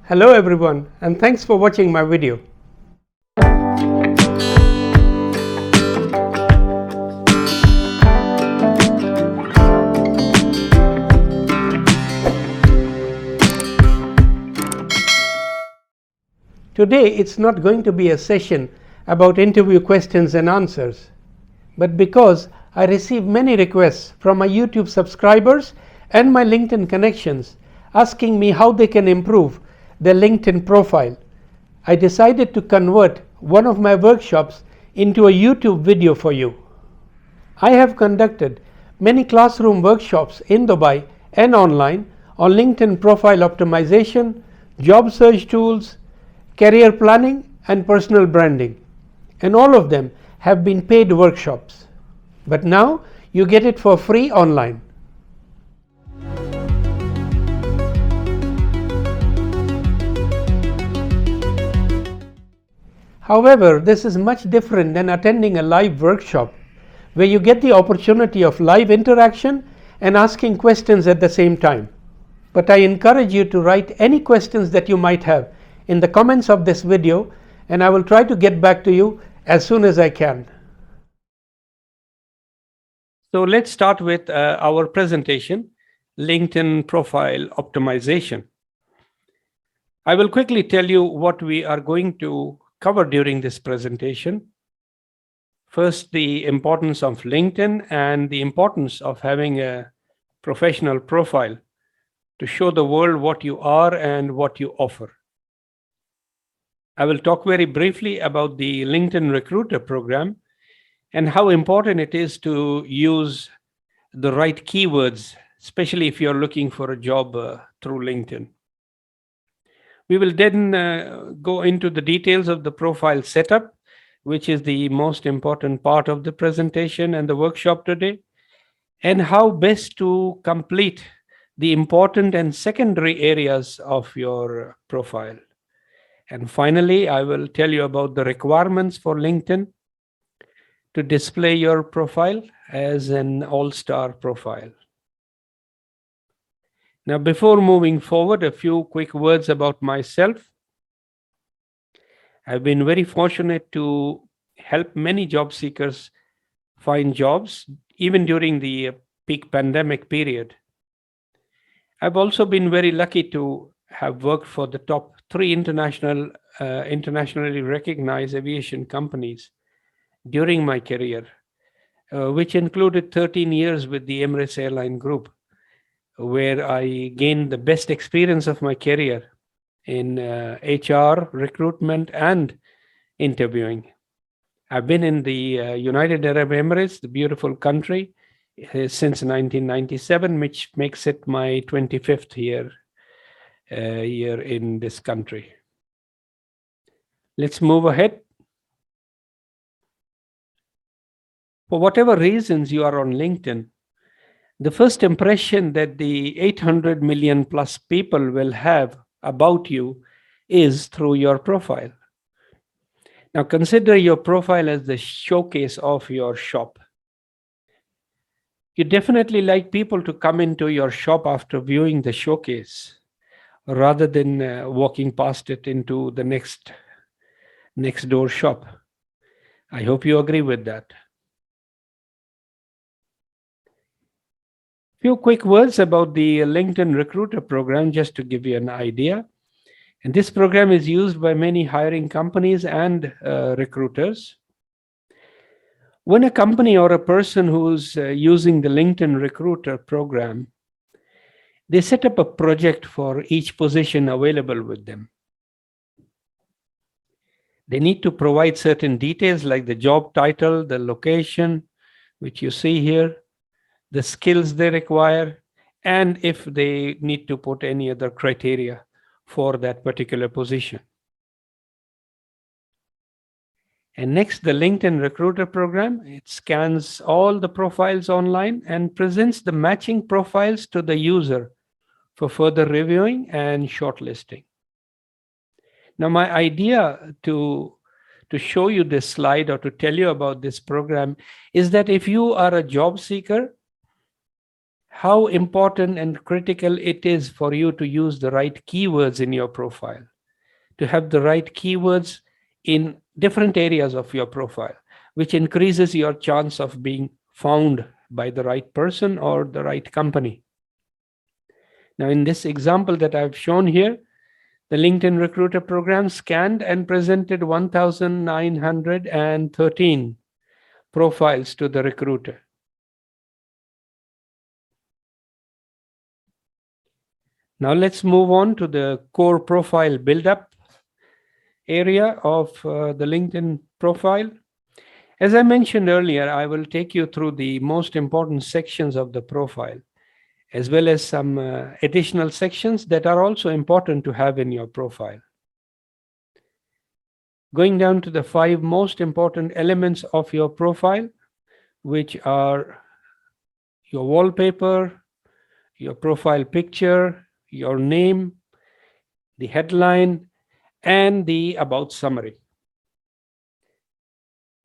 Hello everyone, and thanks for watching my video. Today it's not going to be a session about interview questions and answers, but because I receive many requests from my YouTube subscribers and my LinkedIn connections asking me how they can improve their LinkedIn profile, I decided to convert one of my workshops into a YouTube video for you. I have conducted many classroom workshops in Dubai and online on LinkedIn profile optimization, job search tools, career planning and personal branding, and all of them have been paid workshops. But now you get it for free online. However, this is much different than attending a live workshop where you get the opportunity of live interaction and asking questions at the same time. But I encourage you to write any questions that you might have in the comments of this video, and I will try to get back to you as soon as I can. So let's start with our presentation, LinkedIn Profile Optimization. I will quickly tell you what we are going to cover during this presentation. First, the importance of LinkedIn and the importance of having a professional profile to show the world what you are and what you offer. I will talk very briefly about the LinkedIn Recruiter program and how important it is to use the right keywords, especially if you're looking for a job through LinkedIn. We will then go into the details of the profile setup, which is the most important part of the presentation and the workshop today, and how best to complete the important and secondary areas of your profile. And finally, I will tell you about the requirements for LinkedIn to display your profile as an all-star profile. Now, before moving forward, a few quick words about myself. I've been very fortunate to help many job seekers find jobs, even during the peak pandemic period. I've also been very lucky to have worked for the top 3 internationally recognized aviation companies during my career, which included 13 years with the Emirates Airline Group, where I gained the best experience of my career in HR, recruitment, and interviewing. I've been in the United Arab Emirates, the beautiful country, since 1997, which makes it my 25th year in this country. Let's move ahead. For whatever reasons you are on LinkedIn, the first impression that the 800 million plus people will have about you is through your profile. Now consider your profile as the showcase of your shop. You definitely like people to come into your shop after viewing the showcase, rather than walking past it into the next door shop. I hope you agree with that. Few quick words about the LinkedIn Recruiter program, just to give you an idea. And this program is used by many hiring companies and recruiters. When a company or a person who's using the LinkedIn Recruiter program, they set up a project for each position available with them. They need to provide certain details like the job title, the location, which you see here, the skills they require, and if they need to put any other criteria for that particular position. And next, the LinkedIn Recruiter program, it scans all the profiles online and presents the matching profiles to the user for further reviewing and shortlisting. Now, my idea to show you this slide or to tell you about this program is that if you are a job seeker how important and critical it is for you to use the right keywords in your profile, to have the right keywords in different areas of your profile, which increases your chance of being found by the right person or the right company. Now, in this example that I've shown here, the LinkedIn Recruiter program scanned and presented 1,913 profiles to the recruiter. Now let's move on to the core profile build-up area of the LinkedIn profile. As I mentioned earlier, I will take you through the most important sections of the profile, as well as some additional sections that are also important to have in your profile. Going down to the 5 most important elements of your profile, which are your wallpaper, your profile picture, your name, the headline, and the about summary.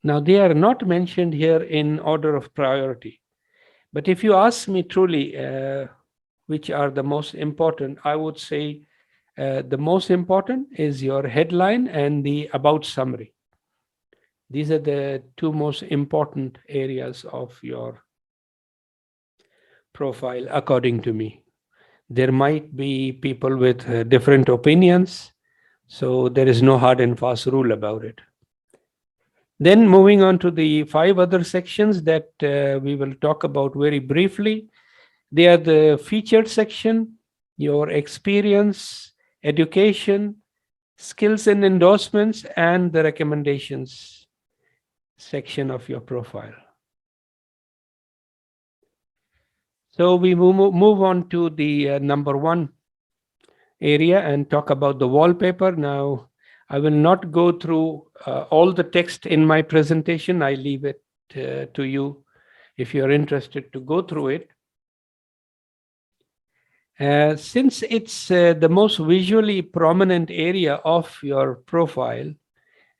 Now, they are not mentioned here in order of priority. But if you ask me truly which are the most important, I would say the most important is your headline and the about summary. These are the 2 most important areas of your profile, according to me. There might be people with different opinions, so there is no hard and fast rule about it. Then moving on to the 5 other sections that we will talk about very briefly. They are the featured section, your experience, education, skills and endorsements, and the recommendations section of your profile. So we move on to the number 1 area and talk about the wallpaper. Now, I will not go through all the text in my presentation. I leave it to you if you're interested to go through it. Since it's the most visually prominent area of your profile,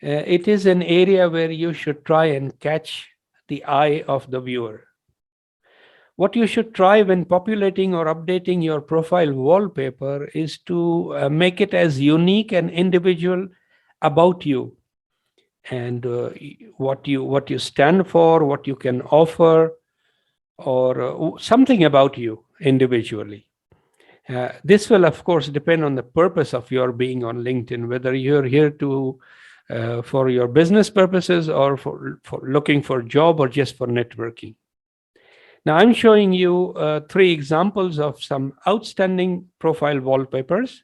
it is an area where you should try and catch the eye of the viewer. What you should try when populating or updating your profile wallpaper is to make it as unique and individual about you, and what you stand for, what you can offer, or something about you individually. This will, of course, depend on the purpose of your being on LinkedIn, whether you're here to for your business purposes or for looking for a job or just for networking. Now, I'm showing you 3 examples of some outstanding profile wallpapers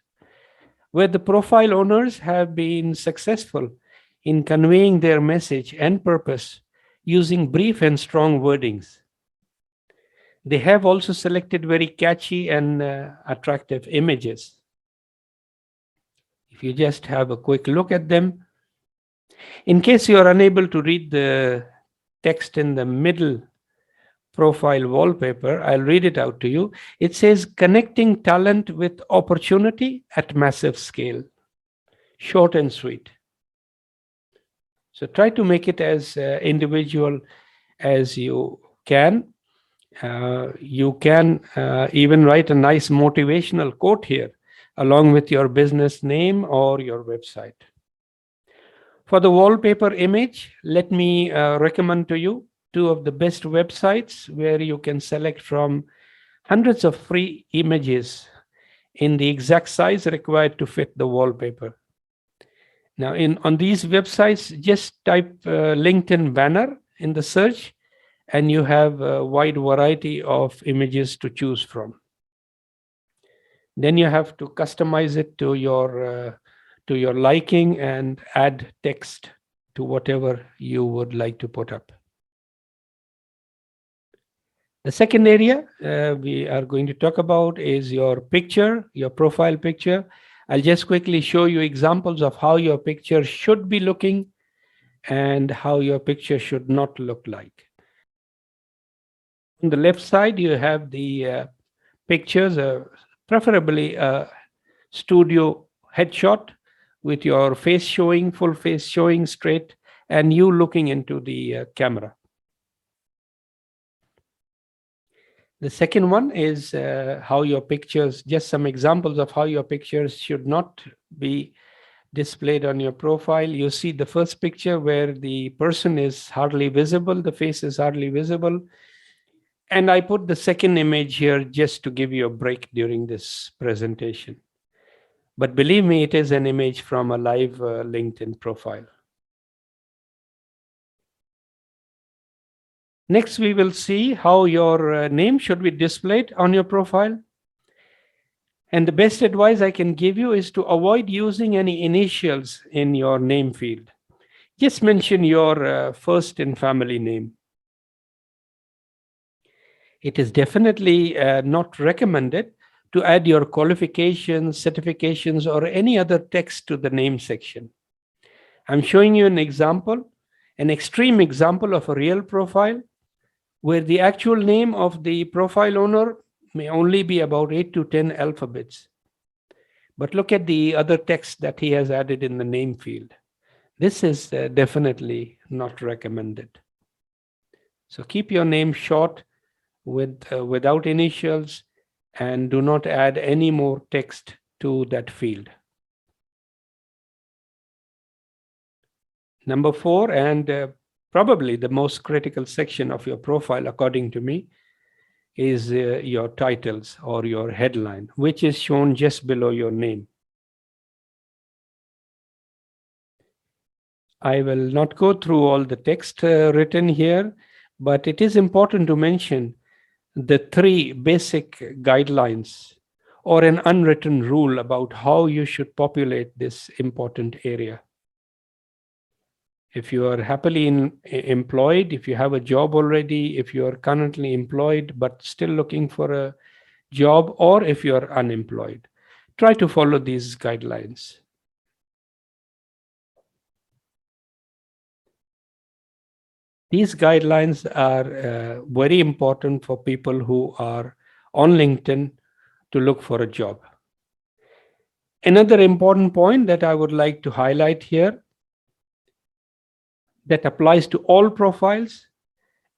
where the profile owners have been successful in conveying their message and purpose using brief and strong wordings. They have also selected very catchy and attractive images. If you just have a quick look at them. In case you are unable to read the text in the middle profile wallpaper, I'll read it out to you. It says, "Connecting talent with opportunity at massive scale." Short and sweet. So try to make it as individual as you can. You can even write a nice motivational quote here, along with your business name or your website. For the wallpaper image, let me recommend to you 2 of the best websites where you can select from hundreds of free images in the exact size required to fit the wallpaper. Now, on these websites, just type LinkedIn banner in the search, and you have a wide variety of images to choose from. Then you have to customize it to your liking and add text to whatever you would like to put up. The second area we are going to talk about is your picture, your profile picture. I'll just quickly show you examples of how your picture should be looking and how your picture should not look like. On the left side, you have the pictures, preferably a studio headshot with your face showing, full face showing straight, and you looking into the camera. The second one is how your pictures, just some examples of how your pictures should not be displayed on your profile. You see the first picture where the person is hardly visible, the face is hardly visible. And I put the second image here just to give you a break during this presentation. But believe me, it is an image from a live LinkedIn profile. Next, we will see how your name should be displayed on your profile. And the best advice I can give you is to avoid using any initials in your name field. Just mention your first and family name. It is definitely not recommended to add your qualifications, certifications, or any other text to the name section. I'm showing you an example, an extreme example of a real profile, where the actual name of the profile owner may only be about 8 to 10 alphabets. But look at the other text that he has added in the name field. This is definitely not recommended. So keep your name short without initials, and do not add any more text to that field. Number 4, and probably the most critical section of your profile, according to me, is your titles or your headline, which is shown just below your name. I will not go through all the text written here, but it is important to mention the 3 basic guidelines or an unwritten rule about how you should populate this important area. If you are happily employed, if you have a job already, if you are currently employed but still looking for a job, or if you are unemployed, try to follow these guidelines. These guidelines are very important for people who are on LinkedIn to look for a job. Another important point that I would like to highlight here that applies to all profiles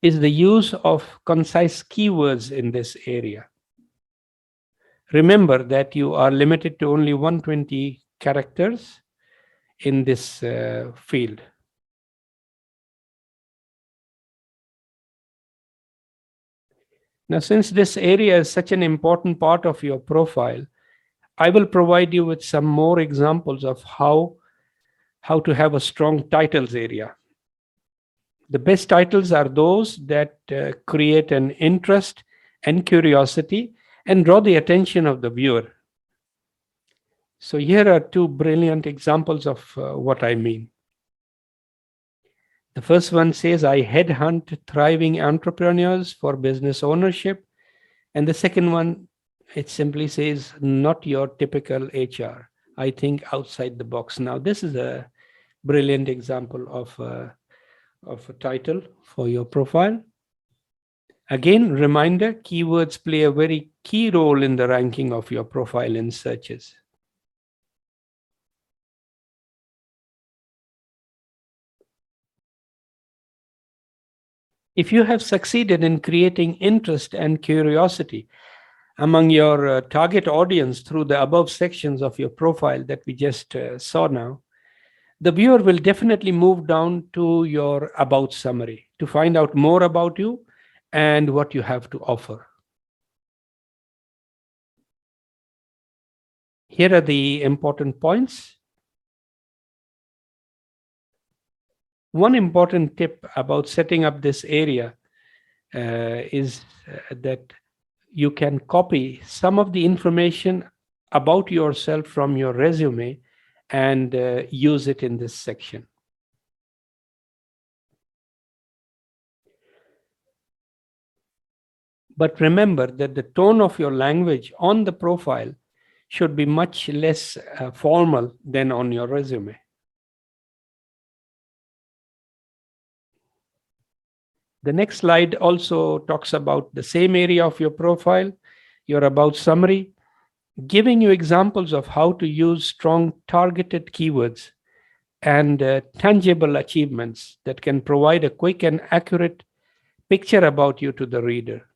is the use of concise keywords in this area. Remember that you are limited to only 120 characters in this field. Now, since this area is such an important part of your profile, I will provide you with some more examples of how to have a strong titles area. The best titles are those that create an interest and curiosity and draw the attention of the viewer. So here are 2 brilliant examples of what I mean. The first one says, I headhunt thriving entrepreneurs for business ownership. And the second one, it simply says, not your typical HR. I think outside the box. Now, this is a brilliant example of a title for your profile. Again, reminder, keywords play a very key role in the ranking of your profile in searches. If you have succeeded in creating interest and curiosity among your target audience through the above sections of your profile that we just saw now, the viewer will definitely move down to your about summary to find out more about you and what you have to offer. Here are the important points. One important tip about setting up this area is that you can copy some of the information about yourself from your resume and use it in this section. But remember that the tone of your language on the profile should be much less formal than on your resume. The next slide also talks about the same area of your profile, your about summary, giving you examples of how to use strong targeted keywords and tangible achievements that can provide a quick and accurate picture about you to the reader.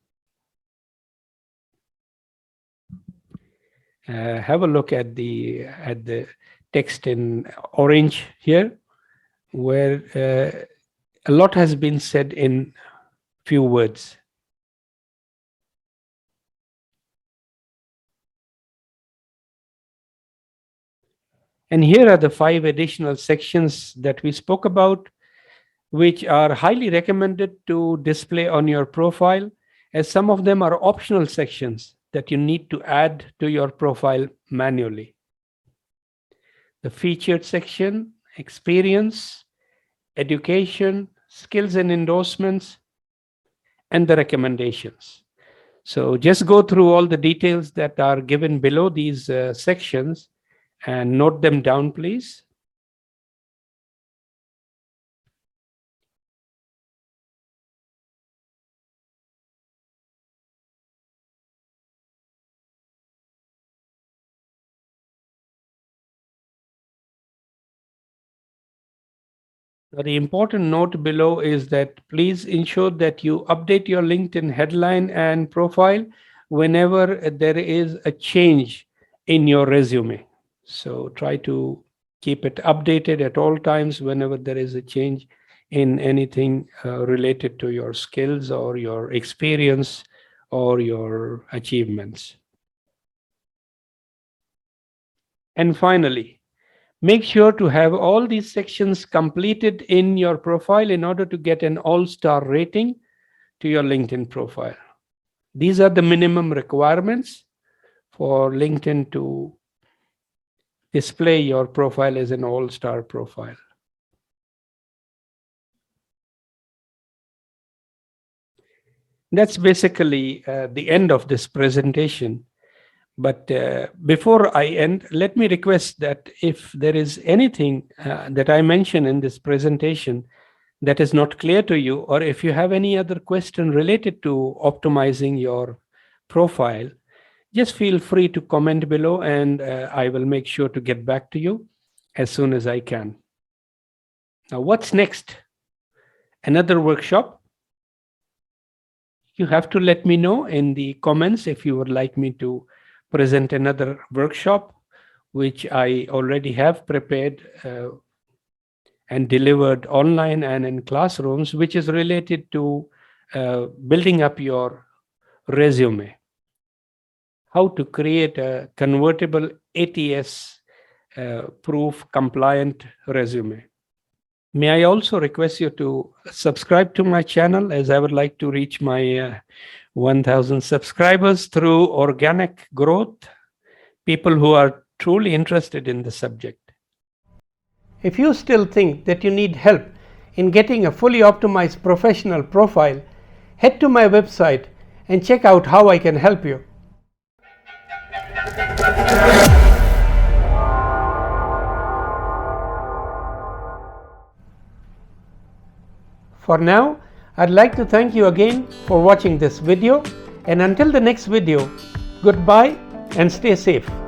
Have a look at the text in orange here, where a lot has been said in few words. And here are the 5 additional sections that we spoke about, which are highly recommended to display on your profile, as some of them are optional sections that you need to add to your profile manually. The featured section, experience, education, skills and endorsements, and the recommendations. So just go through all the details that are given below these sections and note them down, please. The important note below is that please ensure that you update your LinkedIn headline and profile whenever there is a change in your resume. So try to keep it updated at all times whenever there is a change in anything related to your skills or your experience or your achievements. And finally, make sure to have all these sections completed in your profile in order to get an all-star rating to your LinkedIn profile. These are the minimum requirements for LinkedIn to display your profile as an all-star profile. That's basically the end of this presentation. But before I end, let me request that if there is anything that I mentioned in this presentation that is not clear to you, or if you have any other question related to optimizing your profile, just feel free to comment below, and I will make sure to get back to you as soon as I can. Now, what's next? Another workshop? You have to let me know in the comments if you would like me to present another workshop, which I already have prepared and delivered online and in classrooms, which is related to building up your resume. How to create a convertible ATS proof compliant resume. May I also request you to subscribe to my channel, as I would like to reach my 1,000 subscribers through organic growth, people who are truly interested in the subject. If you still think that you need help in getting a fully optimized professional profile, head to my website and check out how I can help you. For now, I'd like to thank you again for watching this video, and until the next video, goodbye and stay safe.